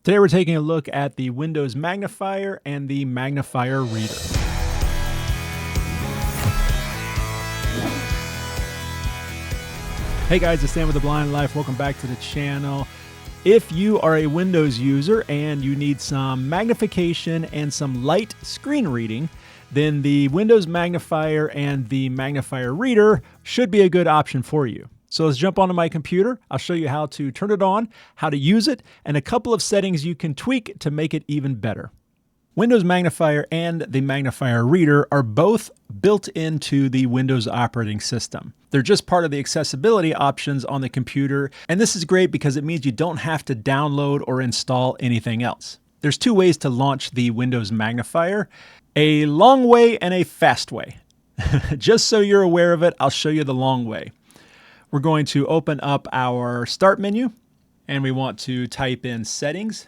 Today we're taking a look at the Windows Magnifier and the Magnifier Reader. Hey guys, it's Sam with The Blind Life. Welcome back to the channel. If you are a Windows user and you need some magnification and some light screen reading, then the Windows Magnifier and the Magnifier Reader should be a good option for you. So let's jump onto my computer. I'll show you how to turn it on, how to use it, and a couple of settings you can tweak to make it even better. Windows Magnifier and the Magnifier Reader are both built into the Windows operating system. They're just part of the accessibility options on the computer, and this is great because it means you don't have to download or install anything else. There's two ways to launch the Windows Magnifier, a long way and a fast way. Just so you're aware of it, I'll show you the long way. We're going to open up our Start menu, and we want to type in Settings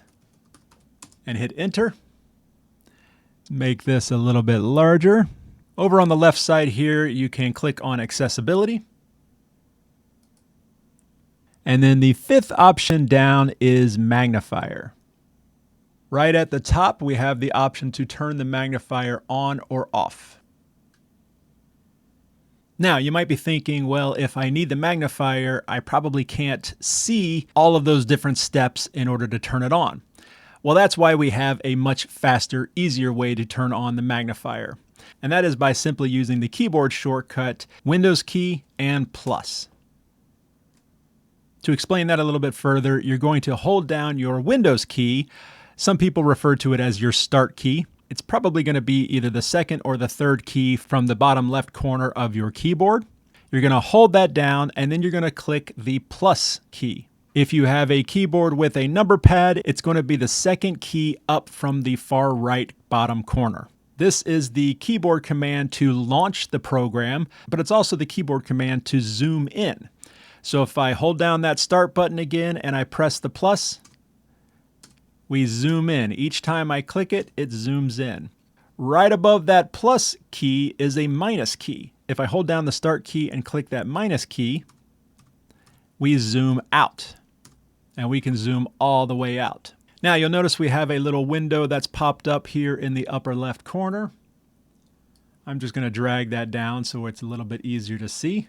and hit Enter. Make this a little bit larger. Over on the left side here, you can click on Accessibility. And then the fifth option down is Magnifier. Right at the top, we have the option to turn the magnifier on or off. Now, you might be thinking, well, if I need the magnifier, I probably can't see all of those different steps in order to turn it on. Well, that's why we have a much faster, easier way to turn on the magnifier. And that is by simply using the keyboard shortcut, Windows key and plus. To explain that a little bit further, you're going to hold down your Windows key. Some people refer to it as your Start key. It's probably going to be either the second or the third key from the bottom left corner of your keyboard. You're going to hold that down and then you're going to click the plus key. If you have a keyboard with a number pad, it's going to be the second key up from the far right bottom corner. This is the keyboard command to launch the program, but it's also the keyboard command to zoom in. So if I hold down that Start button again and I press the plus, we zoom in. Each time I click it, it zooms in. Right above that plus key is a minus key. If I hold down the Start key and click that minus key, we zoom out. And we can zoom all the way out. Now you'll notice we have a little window that's popped up here in the upper left corner. I'm just going to drag that down so it's a little bit easier to see.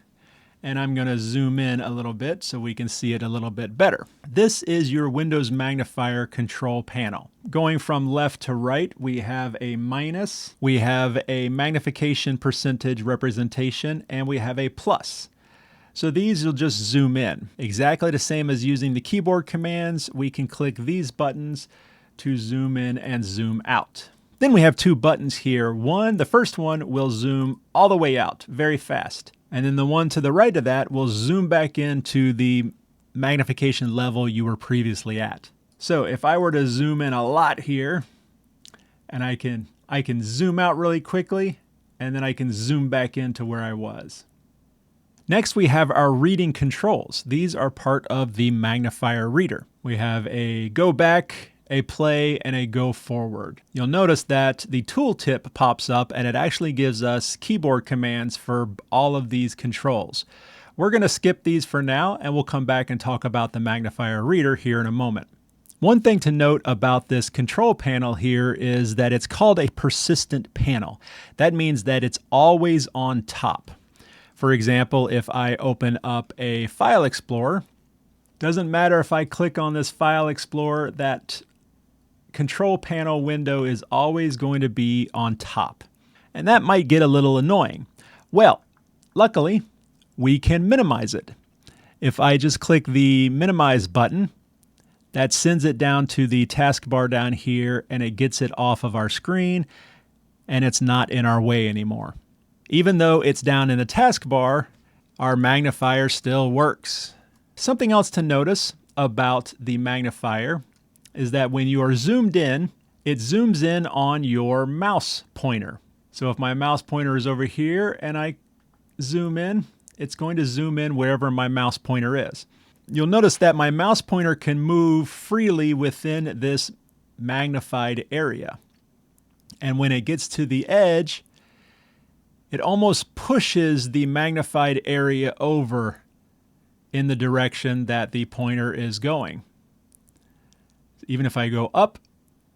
And I'm going to zoom in a little bit so we can see it a little bit better. This is your Windows Magnifier control panel. Going from left to right, we have a minus, we have a magnification percentage representation, and we have a plus. So these will just zoom in. Exactly the same as using the keyboard commands, we can click these buttons to zoom in and zoom out. Then we have two buttons here. The first one will zoom all the way out very fast. And then the one to the right of that will zoom back into the magnification level you were previously at. So if I were to zoom in a lot here, and I can zoom out really quickly, and then I can zoom back into where I was. Next, we have our reading controls. These are part of the Magnifier Reader. We have a go back, a play, and a go forward. You'll notice that the tooltip pops up and it actually gives us keyboard commands for all of these controls. We're going to skip these for now and we'll come back and talk about the Magnifier Reader here in a moment. One thing to note about this control panel here is that it's called a persistent panel. That means that it's always on top. For example, if I open up a File Explorer, doesn't matter if I click on this File Explorer, that control panel window is always going to be on top. And that might get a little annoying. Well, luckily, we can minimize it. If I just click the minimize button, that sends it down to the taskbar down here and it gets it off of our screen and it's not in our way anymore. Even though it's down in the taskbar, our magnifier still works. Something else to notice about the magnifier is that when you are zoomed in, it zooms in on your mouse pointer. So if my mouse pointer is over here and I zoom in, it's going to zoom in wherever my mouse pointer is. You'll notice that my mouse pointer can move freely within this magnified area. And when it gets to the edge, it almost pushes the magnified area over in the direction that the pointer is going. Even if I go up,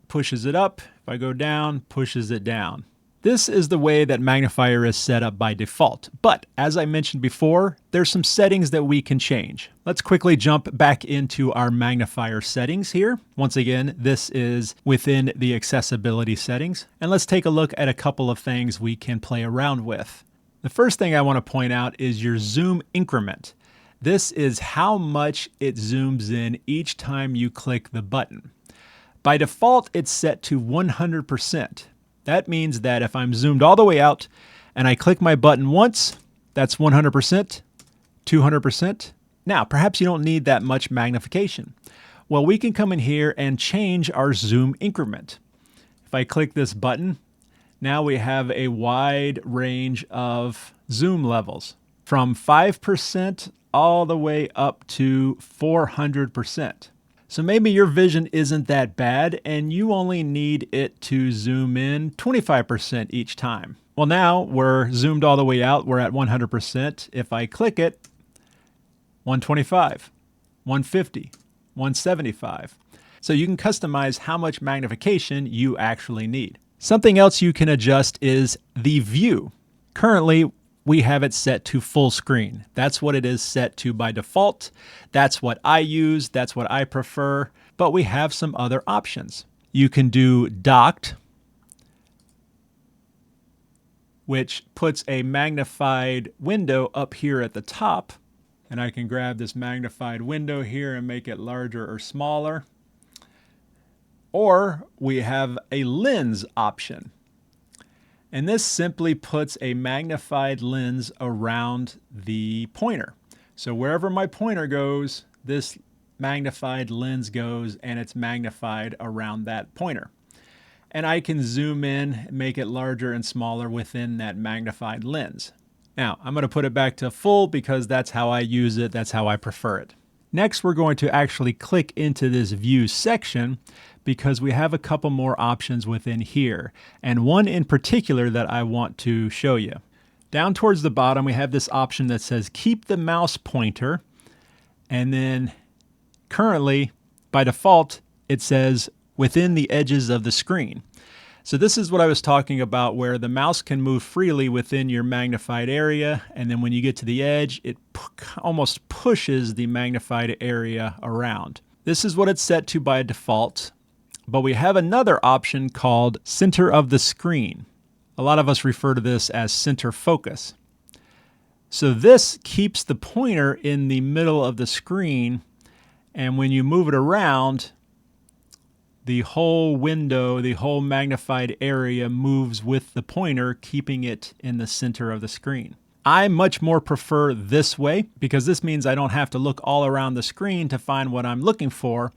pushes it up. If I go down, pushes it down. This is the way that Magnifier is set up by default. But as I mentioned before, there's some settings that we can change. Let's quickly jump back into our Magnifier settings here. Once again, this is within the accessibility settings. And let's take a look at a couple of things we can play around with. The first thing I want to point out is your zoom increment. This is how much it zooms in each time you click the button. By default, it's set to 100%. That means that if I'm zoomed all the way out and I click my button once, that's 100%, 200%. Now, perhaps you don't need that much magnification. Well, we can come in here and change our zoom increment. If I click this button, now we have a wide range of zoom levels from 5% all the way up to 400%. So maybe your vision isn't that bad and you only need it to zoom in 25% each time. Well, now we're zoomed all the way out. We're at 100%. If I click it, 125, 150, 175. So you can customize how much magnification you actually need. Something else you can adjust is the view. Currently, we have it set to full screen. That's what it is set to by default. That's what I use. That's what I prefer. But we have some other options. You can do docked, which puts a magnified window up here at the top. And I can grab this magnified window here and make it larger or smaller. Or we have a lens option. And this simply puts a magnified lens around the pointer. So wherever my pointer goes, this magnified lens goes and it's magnified around that pointer. And I can zoom in, make it larger and smaller within that magnified lens. Now, I'm going to put it back to full because that's how I use it. That's how I prefer it. Next, we're going to actually click into this view section because we have a couple more options within here, and one in particular that I want to show you. Down towards the bottom, we have this option that says keep the mouse pointer, and then currently, by default, it says within the edges of the screen. So this is what I was talking about, where the mouse can move freely within your magnified area, and then when you get to the edge, it almost pushes the magnified area around. This is what it's set to by default, but we have another option called center of the screen. A lot of us refer to this as center focus. So this keeps the pointer in the middle of the screen, and when you move it around, the whole window, the whole magnified area moves with the pointer, keeping it in the center of the screen. I much more prefer this way because this means I don't have to look all around the screen to find what I'm looking for.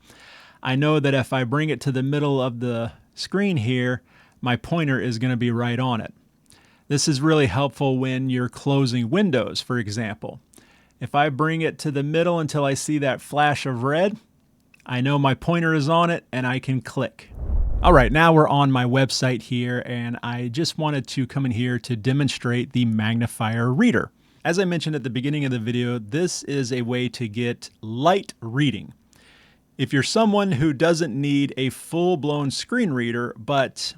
I know that if I bring it to the middle of the screen here, my pointer is going to be right on it. This is really helpful when you're closing windows, for example. If I bring it to the middle until I see that flash of red, I know my pointer is on it and I can click. All right, now we're on my website here, and I just wanted to come in here to demonstrate the Magnifier reader. As I mentioned at the beginning of the video, this is a way to get light reading. If you're someone who doesn't need a full-blown screen reader, but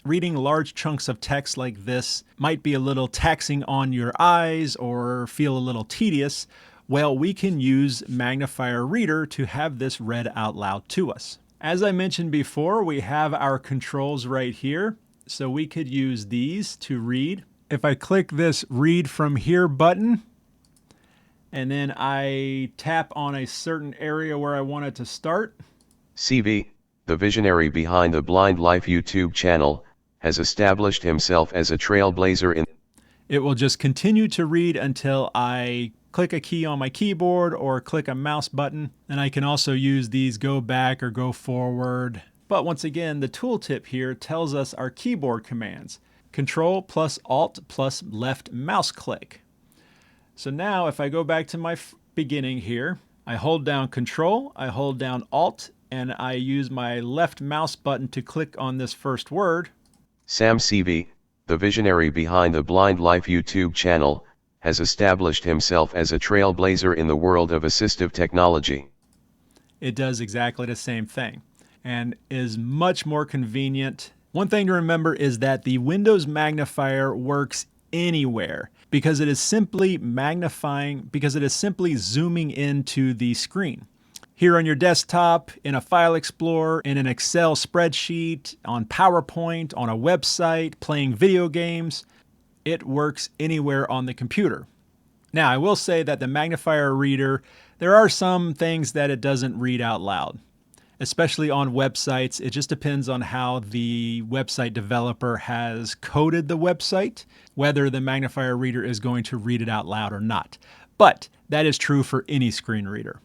reading large chunks of text like this might be a little taxing on your eyes or feel a little tedious, well, we can use Magnifier Reader to have this read out loud to us. As I mentioned before, we have our controls right here, so we could use these to read. If I click this Read From Here button, and then I tap on a certain area where I want it to start. CV, the visionary behind the Blind Life YouTube channel, has established himself as a trailblazer in... It will just continue to read until I click a key on my keyboard or click a mouse button. And I can also use these go back or go forward. But once again, the tooltip here tells us our keyboard commands. Control plus Alt plus left mouse click. So now if I go back to my beginning here, I hold down Control, I hold down Alt, and I use my left mouse button to click on this first word. Sam CV, the visionary behind the Blind Life YouTube channel, has established himself as a trailblazer in the world of assistive technology. It does exactly the same thing. and is much more convenient. One thing to remember is that the Windows magnifier works anywhere because it is simply magnifying, because it is simply zooming into the screen. Here on your desktop, in a file explorer, in an Excel spreadsheet, on PowerPoint, on a website, playing video games, it works anywhere on the computer. Now, I will say that the magnifier reader, there are some things that it doesn't read out loud, especially on websites. It just depends on how the website developer has coded the website, whether the magnifier reader is going to read it out loud or not. But that is true for any screen reader.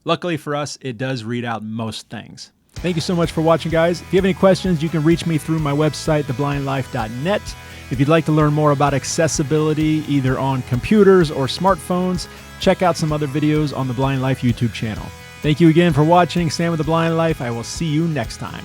Luckily for us, it does read out most things. Thank you so much for watching, guys. If you have any questions, you can reach me through my website, theblindlife.net. If you'd like to learn more about accessibility, either on computers or smartphones, check out some other videos on the Blind Life YouTube channel. Thank you again for watching. Sam with the Blind Life. I will see you next time.